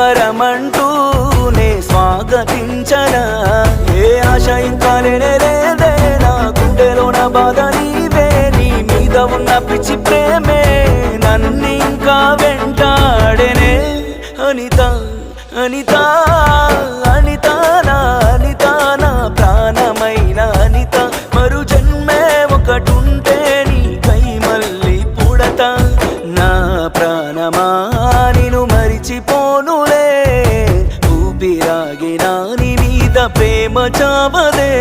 వరమంటూనే స్వాగతించనా ఏ ఆశ ఇంకా లేదే నా గుండెలోన బాధ నీవే నీ మీద ఉన్న పిచ్చి ప్రేమే నన్నింకా వెంటాడెనే అనిత అనిత అనిత నా అనిత నా ప్రాణమైన అనిత మరు జన్మే ఒకటుంటే నీకై మళ్ళీ పుడతా నా ప్రాణమా నిన్ను మరిచిపోనులే ఊపిరాగినా నీ మీద ప్రేమ చావదే